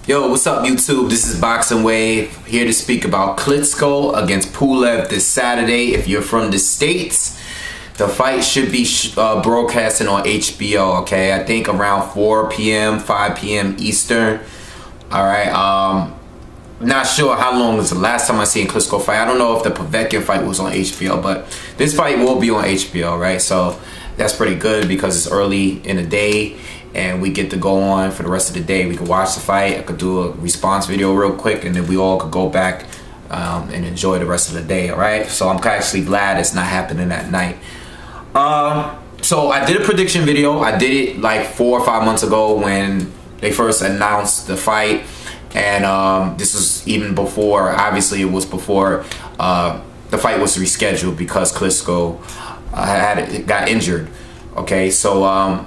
Yo, what's up YouTube? This is BoxingWave, here to speak about Klitschko against Pulev this Saturday. If you're from the States, the fight should be broadcasting on HBO, okay? I think around 4 p.m., 5 p.m. Eastern. Alright, not sure how long was the last time I seen Klitschko fight. I don't know if the Povetkin fight was on HBO, but this fight will be on HBO, right? So that's pretty good because it's early in the day and we get to go on for the rest of the day. We could watch the fight. I could do a response video real quick and then we all could go back and enjoy the rest of the day, all right? So I'm actually glad it's not happening at night. So I did a prediction video. I did it like 4 or 5 months ago when they first announced the fight. And this was even before, obviously it was before the fight was rescheduled because Klitschko got injured. Okay, so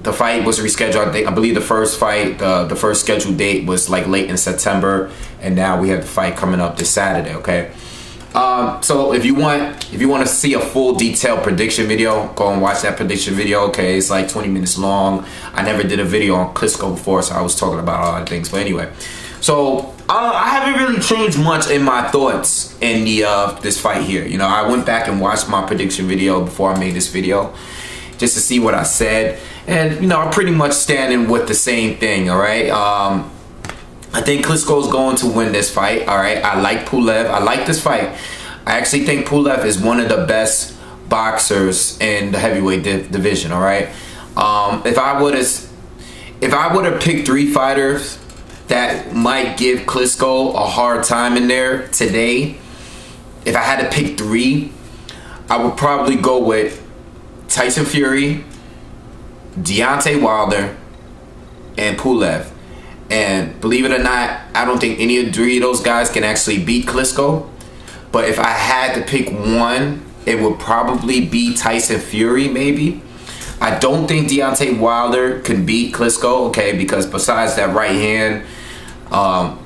the fight was rescheduled. I believe the first fight, the first scheduled date was like late in September, and now we have the fight coming up this Saturday. Okay, so if you want to see a full detailed prediction video, go and watch that prediction video. Okay, it's like 20 minutes long. I never did a video on Klitschko before, so I was talking about a lot of things. But anyway, so I haven't really changed much in my thoughts in the this fight here. You know, I went back and watched my prediction video before I made this video, just to see what I said, and you know, I'm pretty much standing with the same thing. All right. I think Klitschko is going to win this fight. All right. I like Pulev. I like this fight. I actually think Pulev is one of the best boxers in the heavyweight division. All right. If I would have picked 3 fighters that might give Klitschko a hard time in there today, if I had to pick 3, I would probably go with Tyson Fury, Deontay Wilder, and Pulev. And believe it or not, I don't think any of 3 of those guys can actually beat Klitschko. But if I had to pick one, it would probably be Tyson Fury, maybe. I don't think Deontay Wilder can beat Klitschko, okay, because besides that right hand,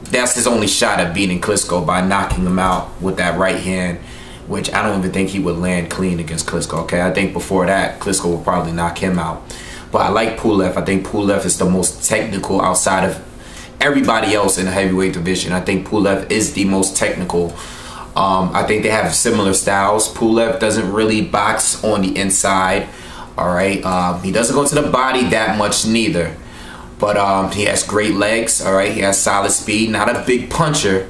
that's his only shot at beating Klitschko, by knocking him out with that right hand, which I don't even think he would land clean against Klitschko, okay? I think before that, Klitschko would probably knock him out. But I like Pulev. I think Pulev is the most technical outside of everybody else in the heavyweight division. I think Pulev is the most technical. I think they have similar styles. Pulev doesn't really box on the inside, all right? He doesn't go to the body that much neither. But he has great legs, all right? He has solid speed, not a big puncher,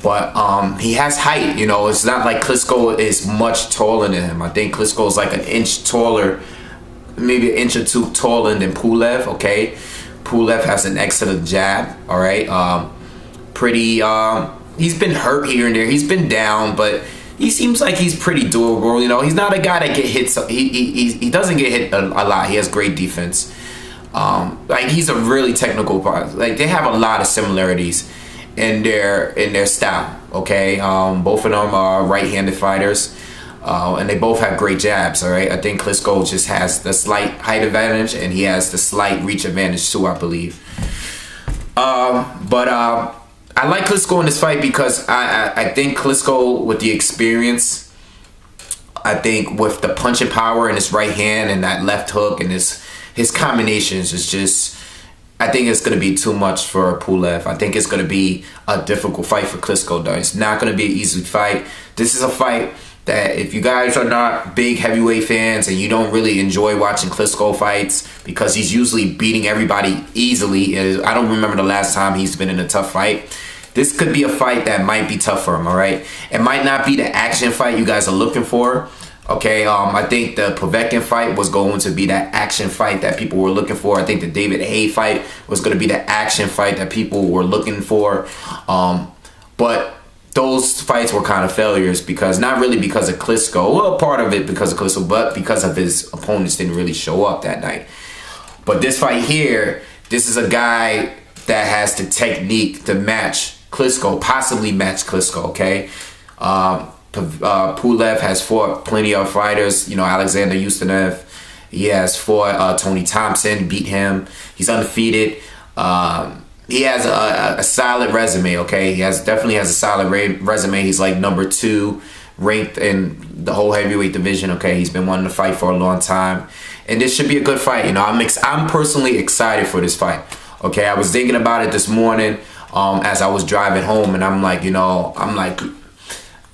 but he has height, you know? It's not like Klitschko is much taller than him. I think Klitschko is like an inch taller, maybe an inch or 2 taller than Pulev, okay? Pulev has an excellent jab, all right? He's been hurt here and there. He's been down, but he seems like he's pretty durable, you know? He's not a guy that get hit. He doesn't get hit a lot. He has great defense. Like, he's a really technical part. Like, they have a lot of similarities in their style, okay? Both of them are right-handed fighters, and they both have great jabs, all right? I think Klitschko just has the slight height advantage and he has the slight reach advantage too, I believe. I like Klitschko in this fight because I think Klitschko, with the experience, I think with the punching power in his right hand and that left hook and his combinations is just, I think it's going to be too much for Pulev. I think it's going to be a difficult fight for Klitschko, though. It's not going to be an easy fight. This is a fight that, if you guys are not big heavyweight fans and you don't really enjoy watching Klitschko fights because he's usually beating everybody easily, I don't remember the last time he's been in a tough fight. This could be a fight that might be tough for him, all right? It might not be the action fight you guys are looking for. Okay, I think the Povetkin fight was going to be that action fight that people were looking for. I think the David Haye fight was going to be the action fight that people were looking for. But those fights were kind of failures because, not really because of Klitschko. Well, part of it because of Klitschko, but because of his opponents didn't really show up that night. But this fight here, this is a guy that has the technique to match Klitschko, possibly match Klitschko, okay? Pulev has fought plenty of fighters, you know, Alexander Usyk. He has fought Tony Thompson, beat him. He's undefeated. He has a solid resume, okay? He definitely has a solid resume. He's like #2 ranked in the whole heavyweight division, okay? He's been wanting to fight for a long time. And this should be a good fight, you know? I'm personally excited for this fight, Okay, I was thinking about it this morning as I was driving home, and I'm like,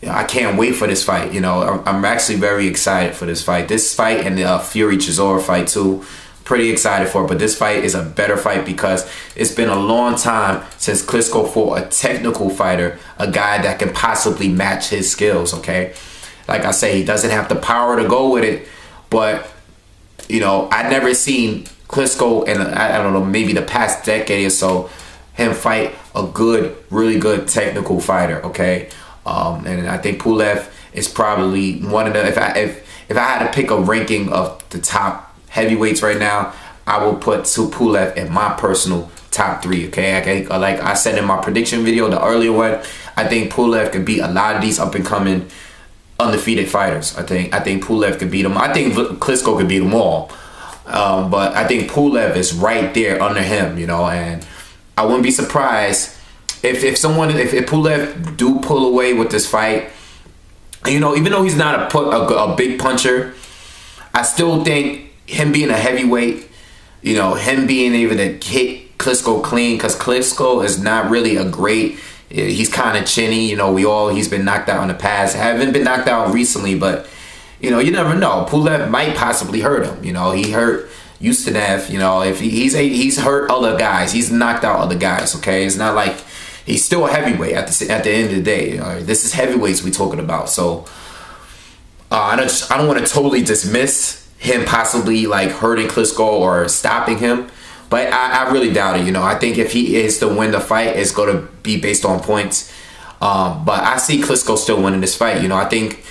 I can't wait for this fight. I'm actually very excited for this fight. This fight and the Fury Chisora fight too. Pretty excited for it, but this fight is a better fight because it's been a long time since Klitschko fought a technical fighter, a guy that can possibly match his skills. Okay, like I say, he doesn't have the power to go with it, but I've never seen Klitschko in I don't know, maybe the past decade or so, him fight a really good technical fighter. Okay, and I think Pulev is probably one of the, if I had to pick a ranking of the top heavyweights right now, I will put Pulev in my personal top 3. Okay, like I said in my prediction video, the earlier one, I think Pulev could beat a lot of these up and coming undefeated fighters. I think Pulev could beat them. I think Klitschko could beat them all, but I think Pulev is right there under him. And I wouldn't be surprised if Pulev do pull away with this fight. Even though he's not a big puncher, I still think him being a heavyweight, him being able to hit Klitschko clean, because Klitschko is not really a great, he's kind of chinny, he's been knocked out in the past. Haven't been knocked out recently, but you never know. Pulev might possibly hurt him. He hurt Ustinov, if he's hurt other guys, he's knocked out other guys. Okay, it's not like he's still a heavyweight at the end of the day. This is heavyweights we talking about, so I don't want to totally dismiss him possibly like hurting Klitschko or stopping him, but I really doubt it. I think if he is to win the fight, it's going to be based on points. But I see Klitschko still winning this fight. I think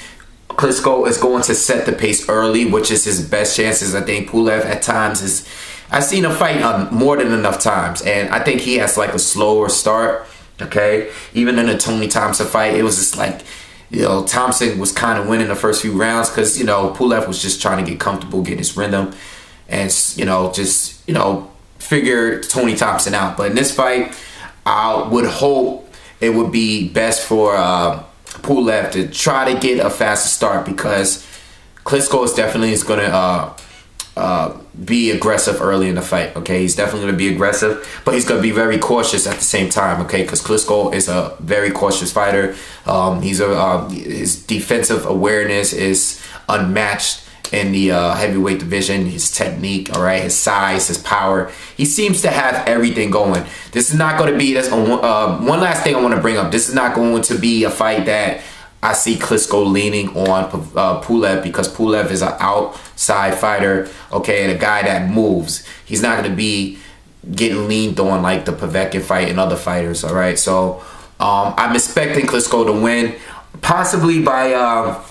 Klitschko is going to set the pace early, which is his best chances. I think Pulev at times I've seen him fight more than enough times, and I think he has like a slower start. Okay, even in the Tony Thompson fight, it was just like, Thompson was kind of winning the first few rounds because, Pulev was just trying to get comfortable, get his rhythm, and, figure Tony Thompson out. But in this fight, I would hope it would be best for Pulev to try to get a faster start, because Klitschko is definitely going to be aggressive early in the fight. Okay, he's definitely going to be aggressive, but he's going to be very cautious at the same time. Okay, because Klitschko is a very cautious fighter. His defensive awareness is unmatched in the heavyweight division. His technique, all right, his size, his power. He seems to have everything going. This is not going to be one last thing I want to bring up. This is not going to be a fight that I see Klitschko leaning on Pulev, because Pulev is an outside fighter, okay, and a guy that moves. He's not going to be getting leaned on like the Povetkin fight and other fighters, all right? So I'm expecting Klitschko to win, possibly by,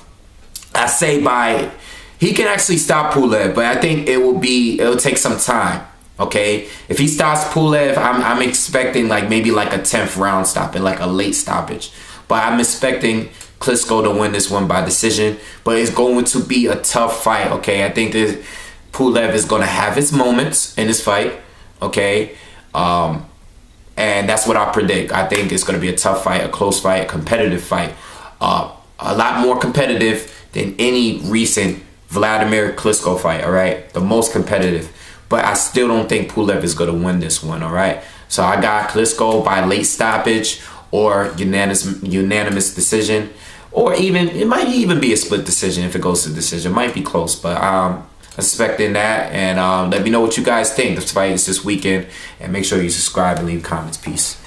he can actually stop Pulev, but I think it'll take some time, okay? If he stops Pulev, I'm expecting like maybe like a 10th round stoppage, like a late stoppage. But I'm expecting Klitschko to win this one by decision, but it's going to be a tough fight. Okay, I think that Pulev is going to have his moments in this fight. Okay, and that's what I predict. I think it's going to be a tough fight, a close fight, a competitive fight, a lot more competitive than any recent Wladimir Klitschko fight. All right, the most competitive, but I still don't think Pulev is going to win this one. All right, so I got Klitschko by late stoppage or unanimous decision, or even it might even be a split decision. If it goes to decision, it might be close, but I'm expecting that. And let me know what you guys think. The fight is this weekend, and make sure you subscribe and leave comments. Peace.